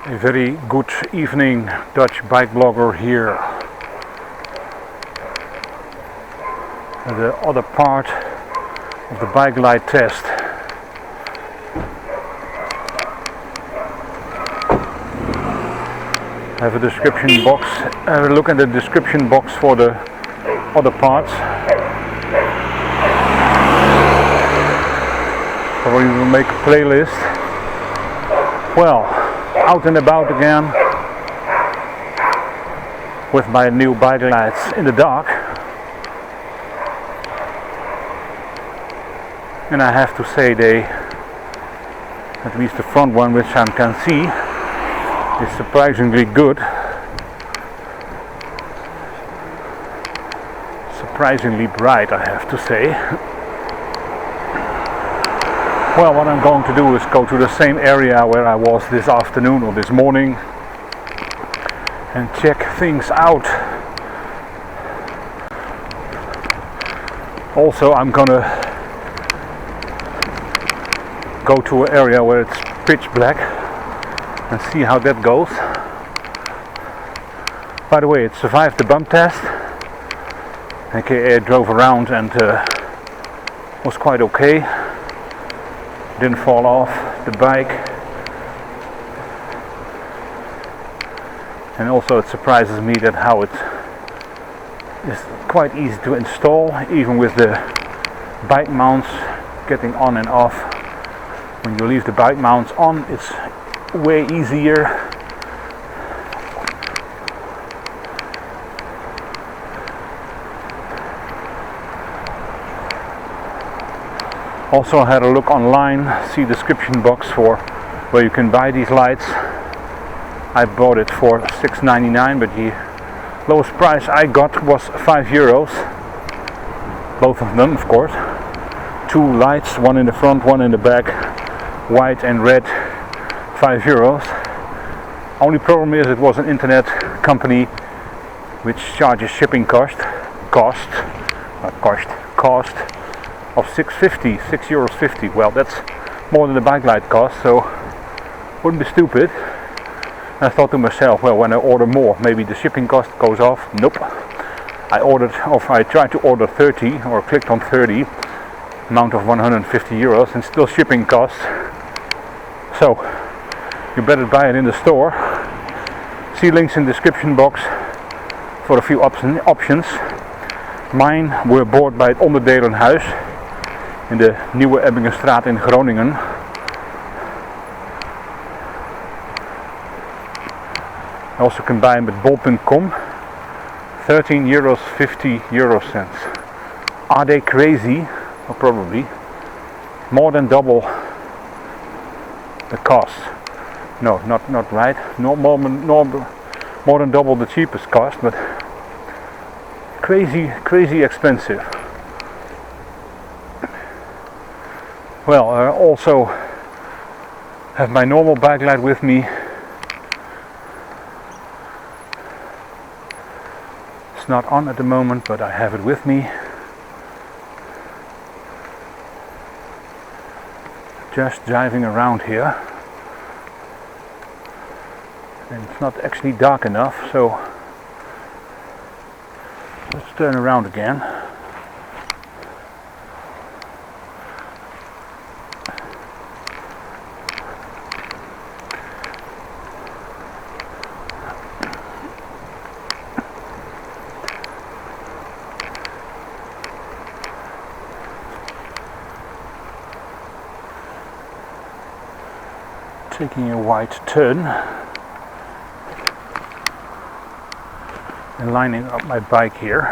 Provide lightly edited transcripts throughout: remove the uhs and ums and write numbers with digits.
A very good evening, Dutch bike blogger here. The other part of the bike light test. I have a description box. Have a look at the description box for the other parts. Probably will make a playlist. Well, out and about again with my new bike lights in the dark. And I have to say they, at least the front one which I can see, is surprisingly good. Surprisingly bright, I have to say. Well, what I'm going to do is go to the same area where I was this afternoon or this morning and check things out. Also, I'm gonna go to an area where it's pitch black and see how that goes. By the way, it survived the bump test, aka I drove around and was quite okay. Didn't fall off the bike, and also it surprises me that how it is quite easy to install, even with the bike mounts getting on and off. When you leave the bike mounts on, it's way easier. Also, I had a look online, see description box for where you can buy these lights. I bought it for €6.99, but the lowest price I got was €5. Both of them, of course. 2 lights, one in the front, one in the back, white and red, €5. Only problem is it was an internet company which charges shipping cost of €6.50. Well, that's more than the bike light cost, so wouldn't be stupid. And I thought to myself, well, when I order more, maybe the shipping cost goes off. Nope. I tried to order 30, or clicked on 30, amount of €150, and still shipping costs. So you better buy it in the store. See links in the description box for a few options. Mine were bought by het Onderdelenhuis in de Nieuwe Ebbingenstraat in Groningen. You also can buy them at bol.com. €13.50. Are they crazy? Well, probably. More than double the cost. No, not right. More than double the cheapest cost, but crazy expensive. Well, I also have my normal bike light with me. It's not on at the moment, but I have it with me. Just driving around here. And it's not actually dark enough, so let's turn around again. Taking a wide turn and lining up my bike here.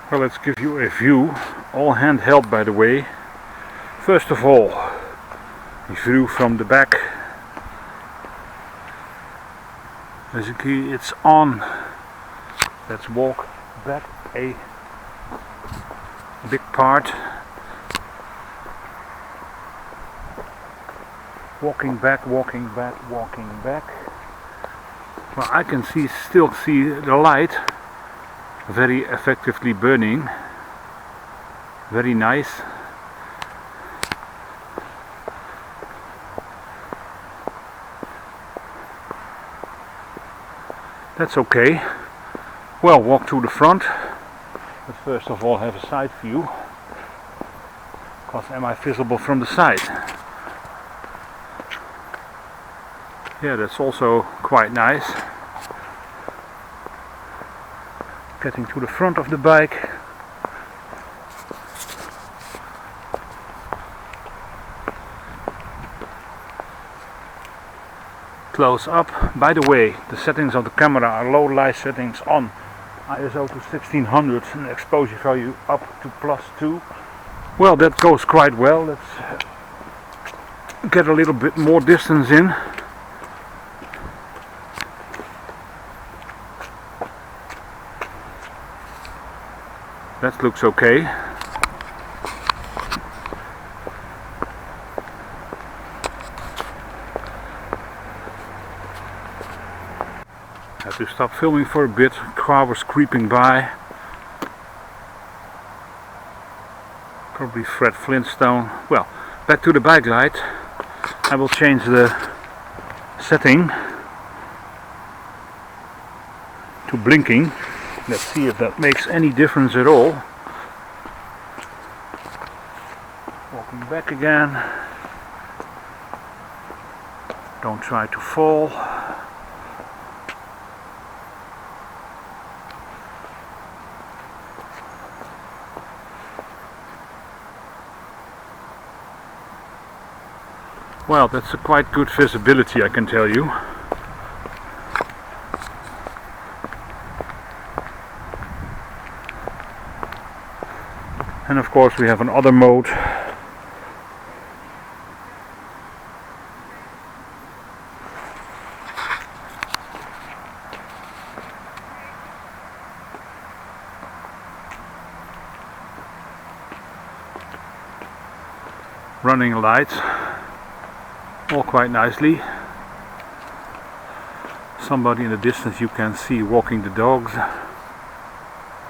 Well, let's give you a view, all handheld by the way. First of all, a view from the back. As you can see, it's on. Let's walk back a big part. Walking back. Well, I can still see the light very effectively burning. Very nice. That's okay. Well, walk to the front, but first of all have a side view, because am I visible from the side? Yeah, that's also quite nice. Getting to the front of the bike. Close up. By the way, the settings of the camera are low light settings on ISO to 1600 and exposure value up to +2. Well, that goes quite well. Let's get a little bit more distance in. That looks okay. Had to stop filming for a bit. Car was creeping by. Probably Fred Flintstone. Well, back to the bike light. I will change the setting to blinking. Let's see if that makes any difference at all. Walking back again. Don't try to fall. Well, that's a quite good visibility, I can tell you. And of course we have another mode. Running lights, all quite nicely. Somebody in the distance you can see walking the dogs.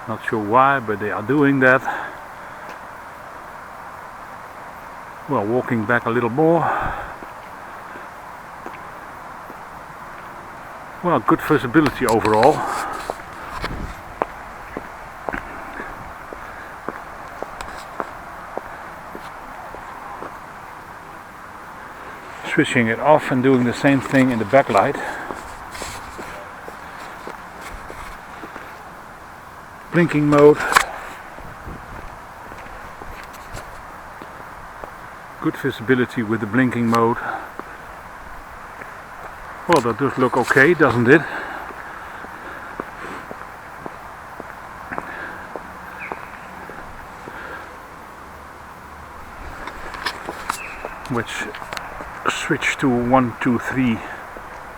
Not sure why, but they are doing that. Well, walking back a little more. Well, good visibility overall. Switching it off and doing the same thing in the backlight. Blinking mode. Good visibility with the blinking mode. Well, that does look okay, doesn't it? Which switch to 1, 2, 3,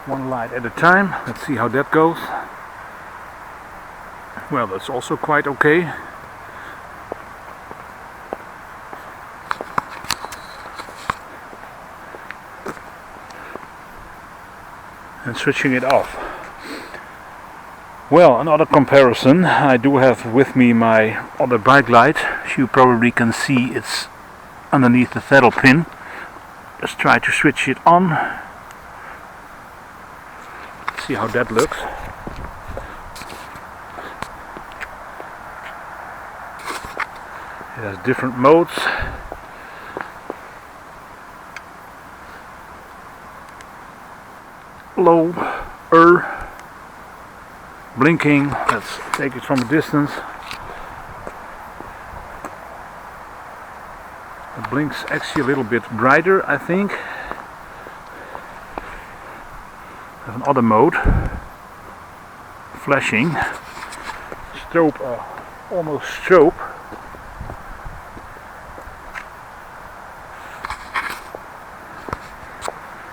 one light at a time. Let's see how that goes. Well, that's also quite okay. And switching it off. Well, another comparison. I do have with me my other bike light. As you probably can see, it's underneath the throttle pin. Let's try to switch it on. Let's see how that looks. It has different modes. Low, blinking. Let's take it from a distance. It blinks actually a little bit brighter, I think. Have another mode. Flashing. Strobe, almost strobe.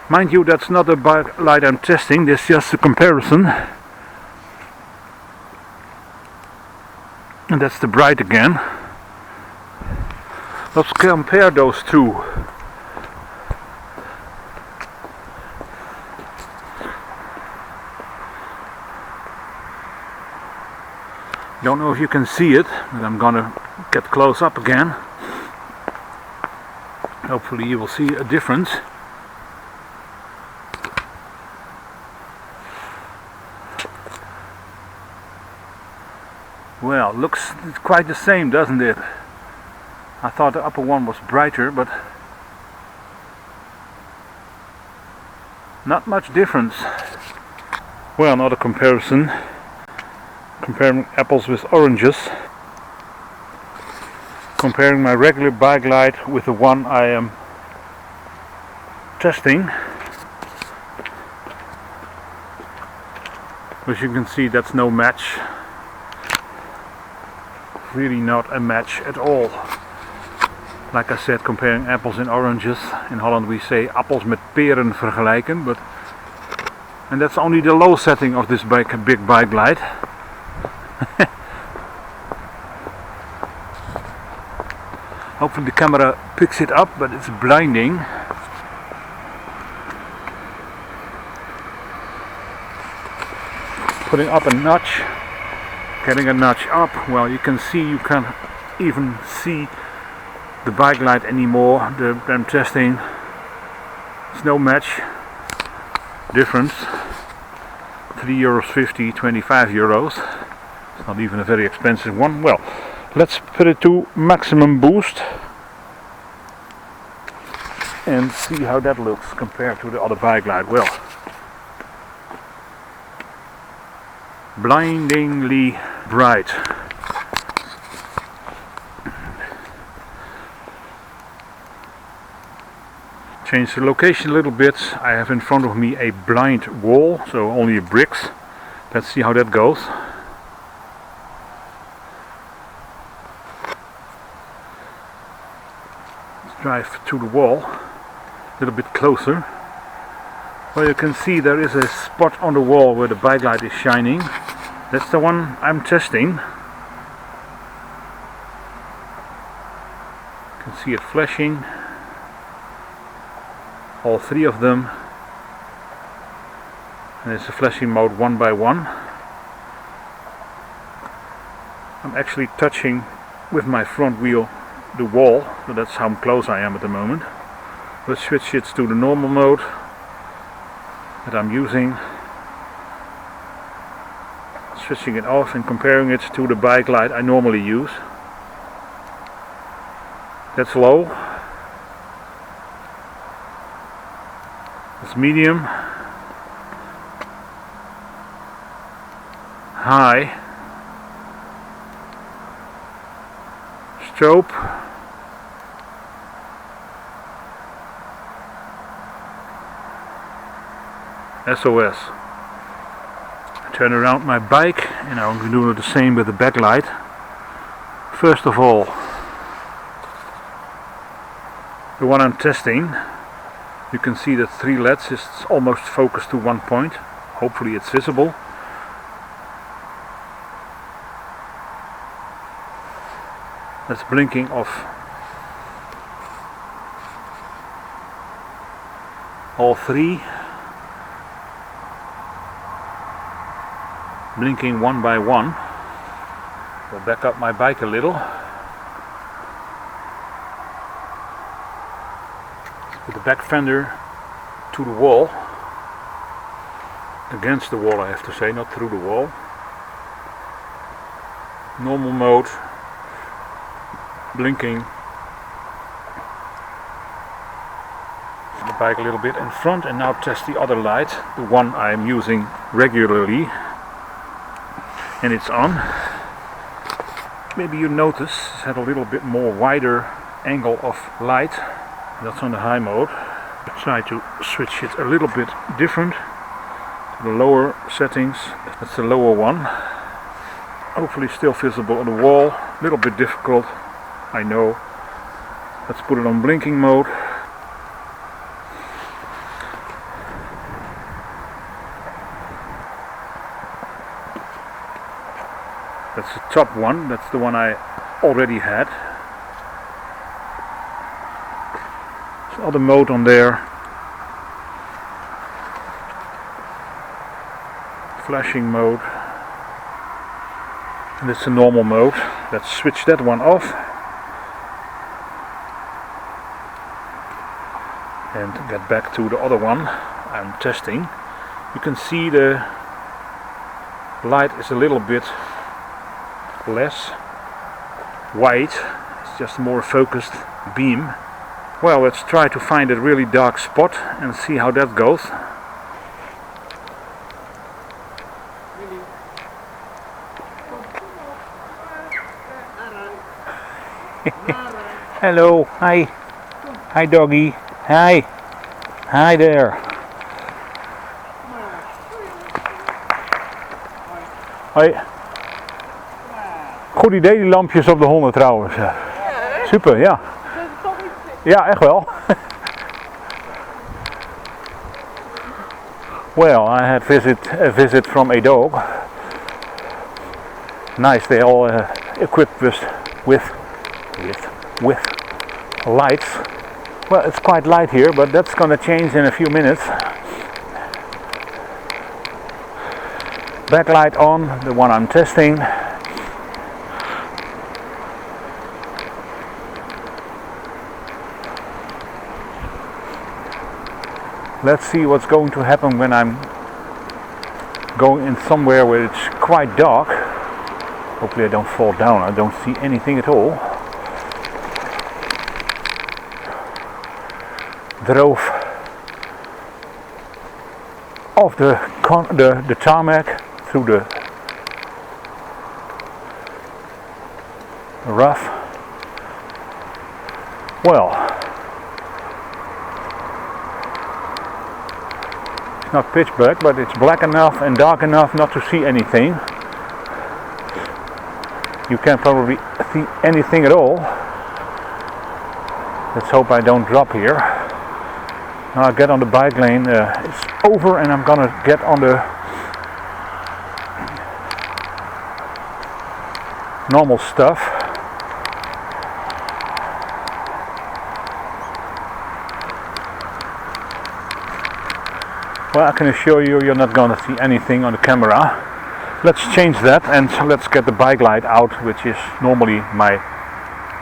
Mind you, that's not a bike light I'm testing, this is just a comparison. And that's the bright again. Let's compare those two. Don't know if you can see it, but I'm gonna get close up again. Hopefully you will see a difference. Well, looks quite the same, doesn't it? I thought the upper one was brighter, but not much difference. Well, another comparison. Comparing apples with oranges. Comparing my regular bike light with the one I am testing. As you can see, that's no match. Really not a match at all. Like I said, comparing apples and oranges. In Holland we say appels met peren vergelijken, but and that's only the low setting of this big bike light. Hopefully the camera picks it up, but it's blinding. Putting up a notch, getting a notch up. Well, you can can't even see the bike light anymore. I'm testing. It's no match difference. €3.50, €25. It's not even a very expensive one. Well, let's put it to maximum boost and see how that looks compared to the other bike light. Well, blindingly bright. Change the location a little bit. I have in front of me a blind wall, so only bricks. Let's see how that goes. Let's drive to the wall a little bit closer. Well, you can see there is a spot on the wall where the bike light is shining. That's the one I'm testing. You can see it flashing. All three of them. And it's a flashing mode one by one. I'm actually touching with my front wheel the wall, so that's how close I am at the moment. Let's switch it to the normal mode that I'm using. Switching it off and comparing it to the bike light I normally use. That's low. That's medium. High. Strobe. SOS. Turn around my bike and I'm doing the same with the backlight. First of all, the one I'm testing, you can see that 3 LEDs is almost focused to one point. Hopefully it's visible. That's blinking off all 3. Blinking one by one. I'll back up my bike a little. Put the back fender to the wall. Against the wall, I have to say, not through the wall. Normal mode. Blinking. The bike a little bit in front, and now test the other light, the one I'm using regularly. And it's on. Maybe you notice it's had a little bit more wider angle of light. That's on the high mode. Try to switch it a little bit different to the lower settings. That's the lower one. Hopefully still visible on the wall. A little bit difficult, I know. Let's put it on blinking mode. That's the top one, that's the one I already had. There's other mode on there. Flashing mode. And it's a normal mode. Let's switch that one off. And get back to the other one I'm testing. You can see the light is a little bit less white, it's just a more focused beam. Well, let's try to find a really dark spot and see how that goes. Hello, hi. Hi doggy. Hi. Hi there. Hoi. Goed idee die lampjes op de honden trouwens. Super, ja. Ja, echt wel. Well, I had a visit from a dog. Nice, they all equipped with lights. Well, it's quite light here, but that's gonna change in a few minutes. Backlight on, the one I'm testing. Let's see what's going to happen when I'm going in somewhere where it's quite dark. Hopefully I don't fall down, I don't see anything at all. Drove off the tarmac through the rough. Well, it's not pitch black, but it's black enough and dark enough not to see anything. You can't probably see anything at all. Let's hope I don't drop here. Now I get on the bike lane, it's over and I'm gonna get on the normal stuff. Well, I can assure you, you're not gonna see anything on the camera. Let's change that and let's get the bike light out, which is normally my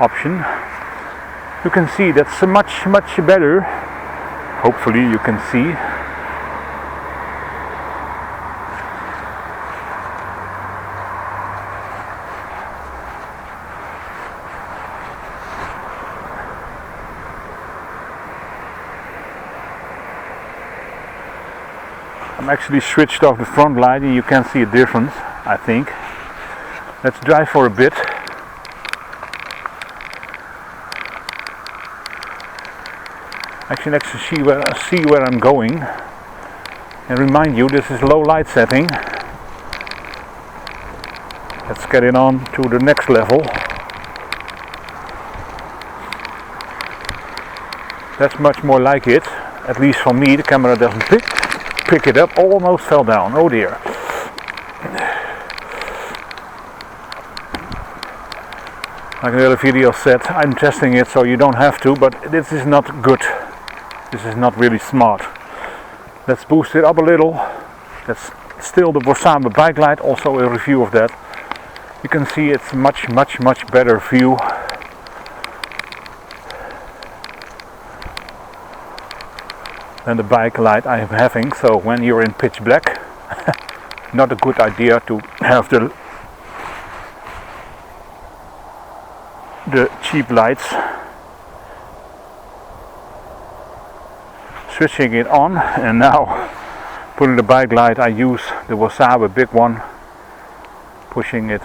option. You can see that's much better. Hopefully you can see. I'm actually switched off the front light and you can see a difference, I think. Let's drive for a bit. Actually, let's see where I'm going. And remind you, this is low light setting. Let's get it on to the next level. That's much more like it. At least for me, the camera doesn't pick it up. Almost fell down. Oh dear. Like the other video said, I'm testing it so you don't have to, but this is not good. This is not really smart. Let's boost it up a little. That's still the WOSAWE bike light, also a review of that. You can see it's much better view. Than the bike light I am having, so when you're in pitch black, not a good idea to have the cheap lights. Switching it on, and now putting the bike light, I use the WOSAWE big one, pushing it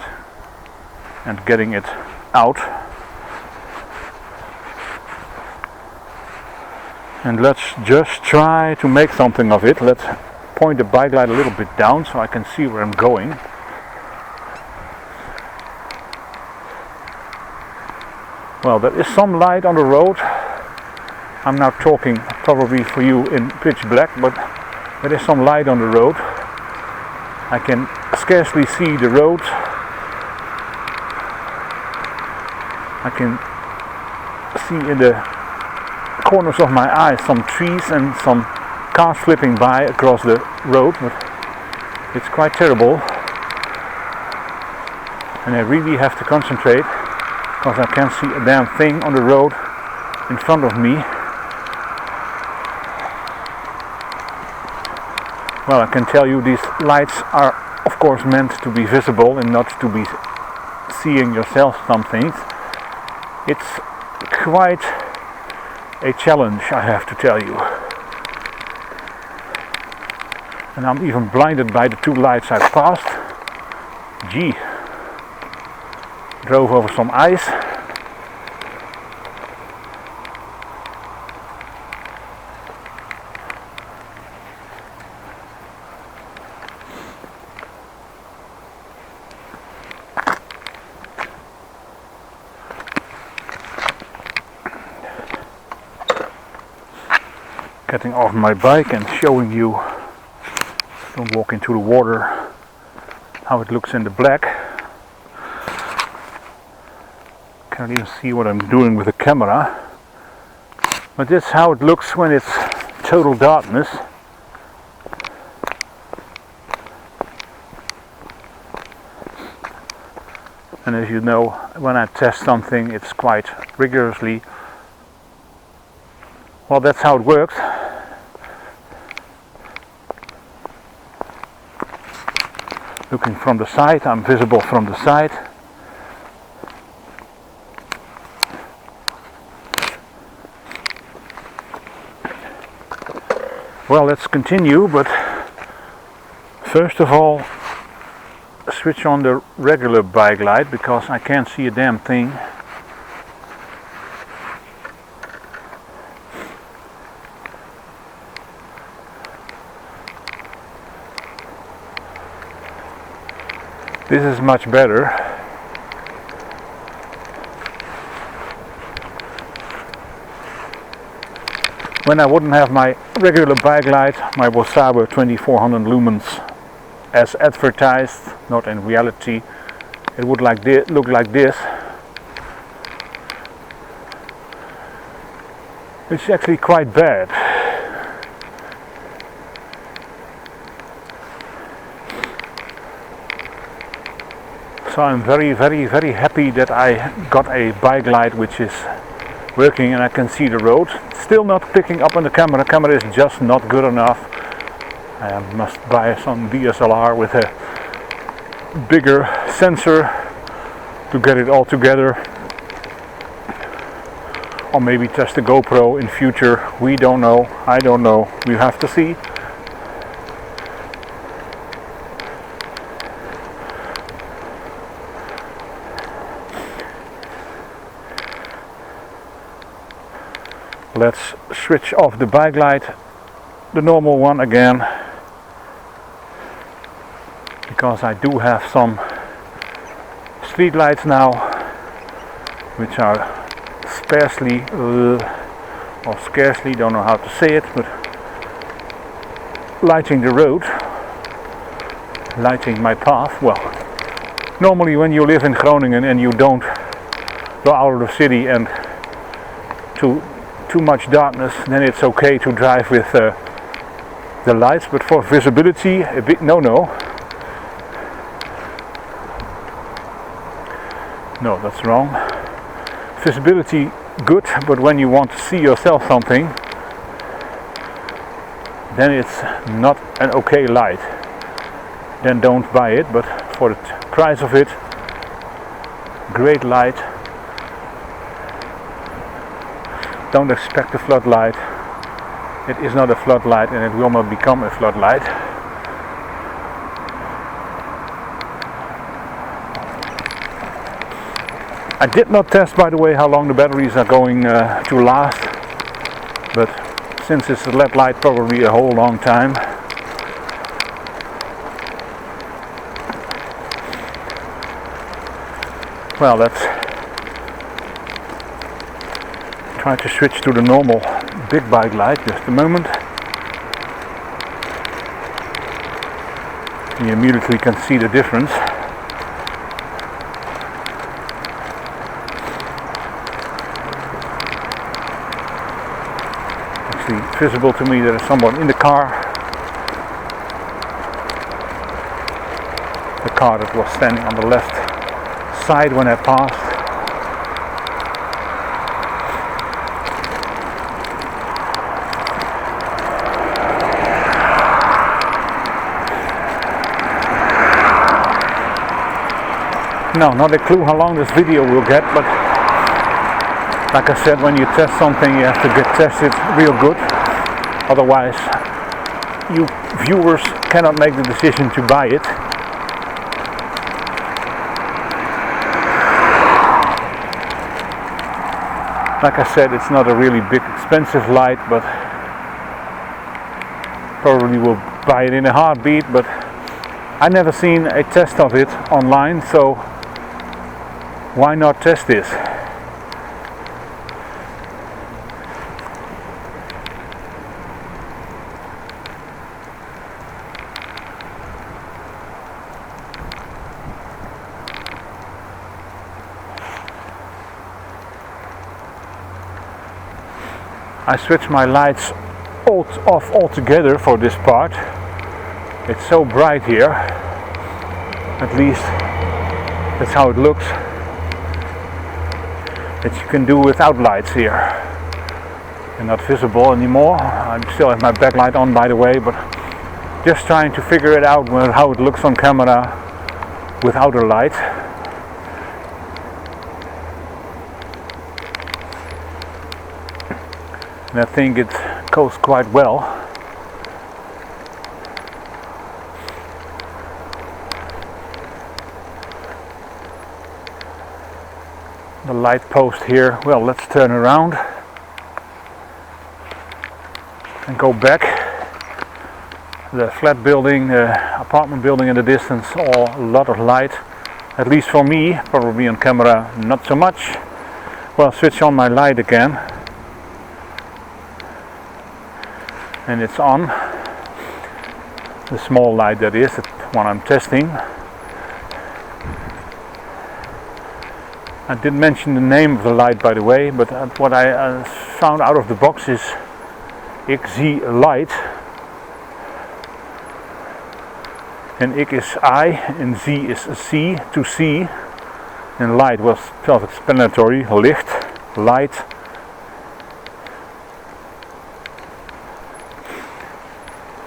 and getting it out. And let's just try to make something of it. Let's point the bike light a little bit down so I can see where I'm going. Well, there is some light on the road. I'm now talking probably for you in pitch black, but there is some light on the road. I can scarcely see the road. I can see in the corners of my eyes some trees and some cars flipping by across the road, but it's quite terrible. And I really have to concentrate because I can't see a damn thing on the road in front of me. Well, I can tell you these lights are of course meant to be visible and not to be seeing yourself some things. It's quite a challenge, I have to tell you. And I'm even blinded by the two lights I passed. Gee, drove over some ice. Getting off my bike and showing you, don't walk into the water, how it looks in the black. Can't even see what I'm doing with the camera, but that's how it looks when it's total darkness. And as you know, when I test something, it's quite rigorously. Well, that's how it works. Looking from the side, I'm visible from the side. Well, let's continue, but first of all, switch on the regular bike light because I can't see a damn thing. This is much better. When I wouldn't have my regular bike light, my WOSAWE 2400 lumens as advertised, not in reality, it would look like this. It's actually quite bad. So I'm very happy that I got a bike light which is working and I can see the road. Still not picking up on the camera. The camera is just not good enough. I must buy some DSLR with a bigger sensor to get it all together. Or maybe test a GoPro in future. We don't know. I don't know. We have to see. Let's switch off the bike light, the normal one again, because I do have some street lights now, which are scarcely, don't know how to say it, but lighting the road, lighting my path. Well, normally when you live in Groningen and you don't go out of the city and too much darkness, then it's okay to drive with the lights, but for visibility, a big no-no. No, that's wrong. Visibility good, but when you want to see yourself something, then it's not an okay light. Then don't buy it, but for the price of it, great light. Don't expect a floodlight. It is not a floodlight and it will not become a floodlight. I did not test, by the way, how long the batteries are going to last, but since it's a LED light, probably a whole long time. Well, let's try to switch to the normal big bike light, just a moment. You immediately can see the difference. Actually visible to me there is someone in the car. The car that was standing on the left side when I passed. No, not a clue how long this video will get, but like I said, when you test something you have to get tested real good, otherwise you viewers cannot make the decision to buy it. Like I said, it's not a really big expensive light, but probably will buy it in a heartbeat, but I never seen a test of it online, so why not test this? I switched my lights off altogether for this part. It's so bright here, at least that's how it looks, that you can do without lights here. They're not visible anymore. I still have my backlight on, by the way, but just trying to figure it out how it looks on camera without a light. And I think it goes quite well. The light post here, well, let's turn around and go back. The flat building, the apartment building in the distance, all a lot of light, at least for me, probably on camera not so much. Well, switch on my light again. And it's on, the small light that is, the one I'm testing. I didn't mention the name of the light, by the way, but what I found out of the box is IKZI Light. And Ik is I and Z is C, to see. And light was self-explanatory, licht, light.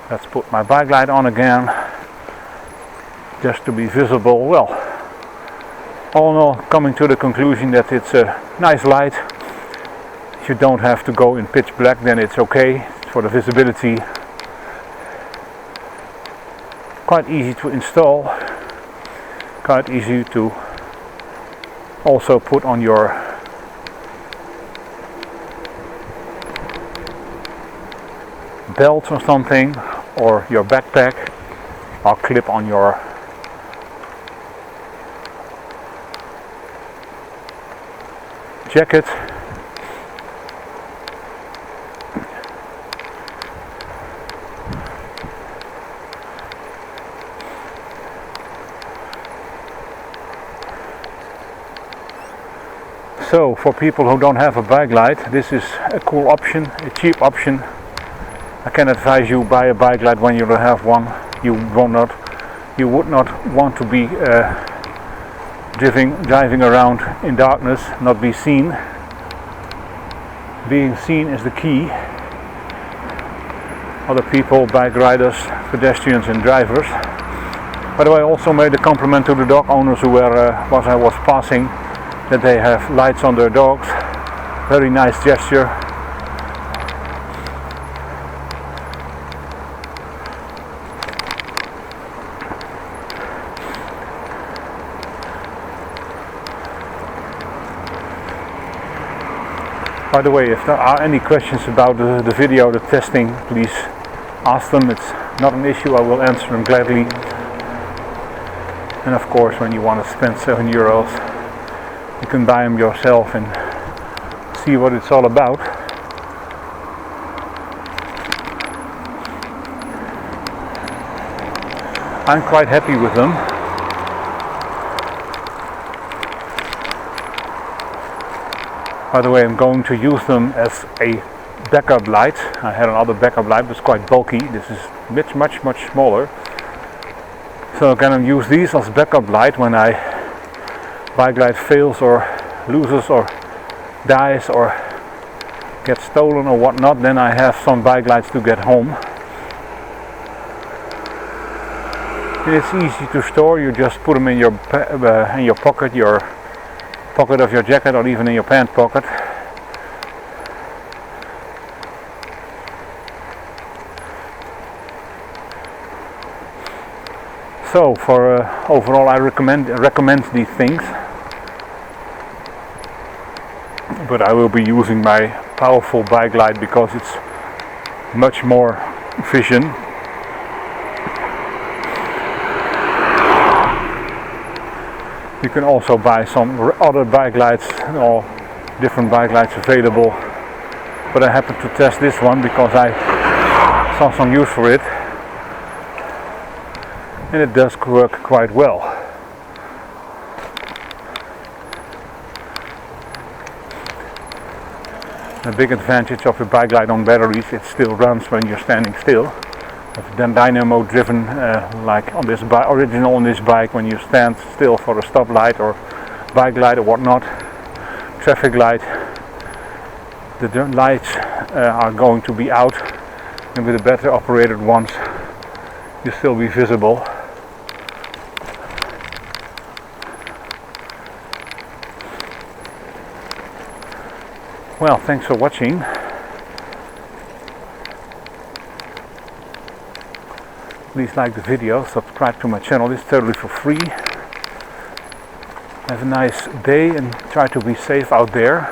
Let's put my bike light on again, just to be visible. Well, all in all, coming to the conclusion that it's a nice light. If you don't have to go in pitch black, then it's okay for the visibility. Quite easy to install, quite easy to also put on your belt or something, or your backpack, or clip on your jacket. So for people who don't have a bike light, this is a cool option, a cheap option. I can advise you buy a bike light when you don't have one. You would not want to be driving around in darkness, not be seen. Being seen is the key. Other people, bike riders, pedestrians and drivers. By the way, I also made a compliment to the dog owners who were, as I was passing, that they have lights on their dogs. Very nice gesture. By the way, if there are any questions about the video, the testing, please ask them. It's not an issue, I will answer them gladly. And of course, when you want to spend €7, you can buy them yourself and see what it's all about. I'm quite happy with them. By the way, I'm going to use them as a backup light. I had another backup light, but it's quite bulky. This is much smaller. So I'm going to use these as backup light when I bike light fails or loses or dies or gets stolen or whatnot. Then I have some bike lights to get home. And it's easy to store. You just put them in your pocket, of your jacket, or even in your pant pocket. So for overall, I recommend these things, but I will be using my powerful bike light because it's much more vision. You can also buy some other bike lights, or different bike lights available, but I happened to test this one because I saw some use for it, and it does work quite well. The big advantage of a bike light on batteries, it still runs when you're standing still. It's then dynamo driven, like on this original on this bike, when you stand still for a stoplight or bike light or whatnot, traffic light, the lights are going to be out, and with the better operated ones you'll still be visible. Well, thanks for watching. Please like the video, subscribe to my channel, it's totally for free. Have a nice day and try to be safe out there.